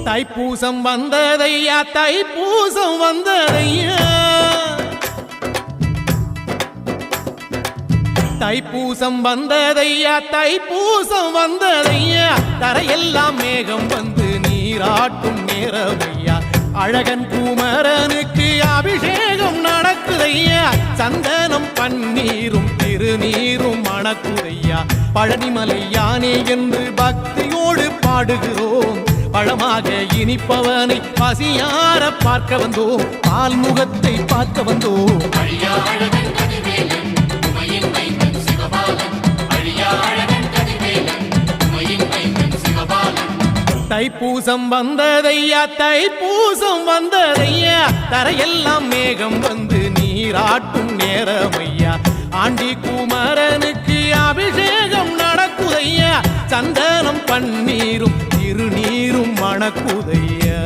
தைப்பூசம் வந்ததையா தைப்பூசம் வந்ததையா தைப்பூசம் வந்ததையா தைப்பூசம் வந்ததையா தரையெல்லாம் மேகம் வந்து நீராட்டும் நேரமையா அழகன் குமரனுக்கு அபிஷேகம் நடக்குதையா சந்தனம் பன்னீரும் திருநீரும் மணக்குதையா பழனிமலை யானே என்று பக்தியோடு பாடுகிறோம் பழமாக இனிப்பவனை பசியார பார்க்க வந்தோம் பால்முகத்தை பார்க்க வந்தோம் தைப்பூசம் வந்ததையா தைப்பூசம் வந்ததையா தரையெல்லாம் மேகம் வந்து நீராட்டும் நேரமையா ஆண்டி குமரனுக்கு அபிஷேகம் நடக்குதையா சந்தனம் பன்னீரும் திருநீரும் மணக்குதையா